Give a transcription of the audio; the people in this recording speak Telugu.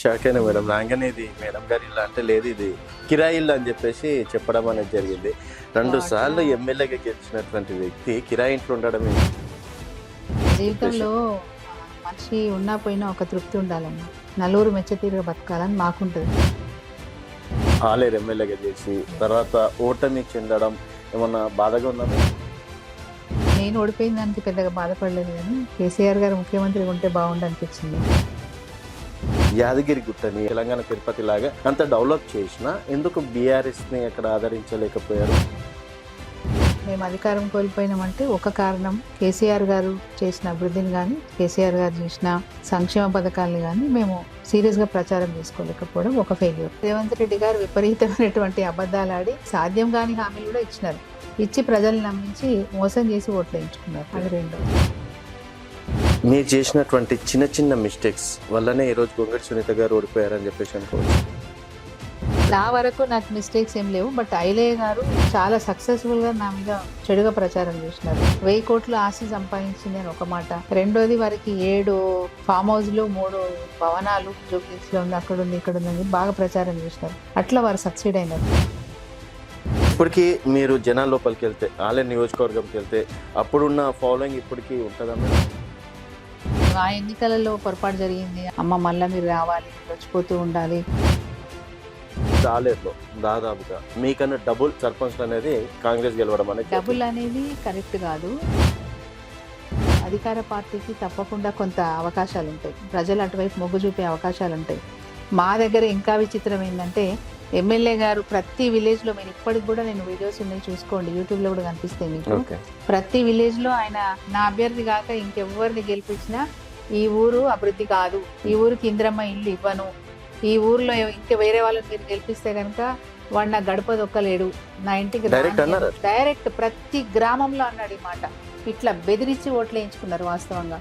షాక్ అయినా మేడం. రాగానే ఇది మేడం గారి ఇల్లు అంటే, లేదు ఇది కిరాయి ఇల్లు అని చెప్పేసి చెప్పడం అనేది జరిగింది. 2 సార్లు ఎమ్మెల్యేగా గెలిచినటువంటి వ్యక్తి కిరాయి ఇంట్లో ఉండడం ఏంటి? జీవితంలో మనిషి ఉన్నా పోయినా ఒక తృప్తి ఉండాలన్న, నలుగురు మెచ్చతీరుగా బతకాలని మాకుంటుంది. ఆలేరు ఎమ్మెల్యేగా చేసి తర్వాత ఓటమి చెందడం ఏమన్నా బాధగా ఉందా? నేను ఓడిపోయిన దానికి పెద్దగా బాధపడలేదు, కానీ కేసీఆర్ గారు ముఖ్యమంత్రి ఉంటే బాగుండు అనిపించింది. యాదగిరి గుట్టని తెలంగాణ తిరుపతి లాగా అంత డెవలప్ చేసినా ఎందుకు బీఆర్ఎస్ని అక్కడ ఆదరించలేకపోయారు? మేము అధికారం కోల్పోయినామంటే ఒక కారణం కేసీఆర్ గారు చేసిన అభివృద్ధిని కానీ, కేసీఆర్ గారు చేసిన సంక్షేమ పథకాలను కానీ మేము సీరియస్గా ప్రచారం చేసుకోలేకపోవడం ఒక ఫెయిల్యూర్. రేవంత్ రెడ్డి గారు విపరీతమైనటువంటి అబద్ధాలు ఆడి సాధ్యం కాని హామీలు కూడా ఇచ్చినారు. ఇచ్చి ప్రజలు నమ్మించి మోసం చేసి ఓట్లు వేయించుకున్నారు. అది రెండో. మీరు చేసినటువంటి చిన్న చిన్న మిస్టేక్స్ వల్లనే ఈరోజు గొంగడి సునీత గారు ఓడిపోయారని చెప్పేసి అనుకోవచ్చు. నా వరకు నాకు మిస్టేక్స్ ఏం లేవు, బట్ ఐలయ్య గారు చాలా సక్సెస్ఫుల్గా నా మీద చెడుగా ప్రచారం చేసినారు. 1000 కోట్లు ఆస్తి సంపాదించింది అని ఒక మాట, రెండోది వారికి 7 ఫామ్ హౌస్లు 3 భవనాలు జూబ్లీస్లో ఉంది, అక్కడ ఉంది, ఇక్కడ ఉంది, బాగా ప్రచారం చేసినారు. అట్లా వారు సక్సీడ్ అయినారు. ఇప్పటికీ మీరు జనాల లోపలికి వెళ్తే, ఆలేరు నియోజకవర్గంకి వెళ్తే అప్పుడున్న ఫాలోయింగ్ ఇప్పటికీ ఉంటుందా? ఆ ఎన్నికలలో పొరపాటు జరిగింది, అమ్మ మళ్ళీ మీరు రావాలి, వచ్చిపోతూ ఉండాలి. ఆలేరులో దాదాపుగా మీకన్నా డబుల్ సర్పంచ్ అనేది కాంగ్రెస్ గెలవడం అనేది. డబుల్ అనేది కరెక్ట్ కాదు. అధికార పార్టీకి తప్పకుండా కొంత అవకాశాలు ఉంటాయి, ప్రజలు అటువైపు మొగ్గు చూపే అవకాశాలు ఉంటాయి. మా దగ్గర ఇంకా విచిత్రం ఏంటంటే, ఎమ్మెల్యే గారు ప్రతి విలేజ్లో, మీరు ఇప్పటికి కూడా నేను వీడియోస్ ఉన్నాయి చూసుకోండి, యూట్యూబ్లో కూడా కనిపిస్తాయి మీకు. ప్రతి విలేజ్లో ఆయన నా అభ్యర్థి కాక ఇంకెవ్వరిని గెలిపించినా ఈ ఊరు అభివృద్ధి కాదు, ఈ ఊరికి ఇంద్రమ్మ ఇల్లు ఇవ్వను, ఈ ఊర్లో ఇంకా వేరే వాళ్ళని మీరు గెలిపిస్తే కనుక వాడు నా గడప దొక్కలేడు, నా ఇంటికి డైరెక్ట్ ప్రతి గ్రామంలో అన్నాడు ఈ మాట. ఇట్లా బెదిరించి ఓట్లు వేయించుకున్నారు వాస్తవంగా.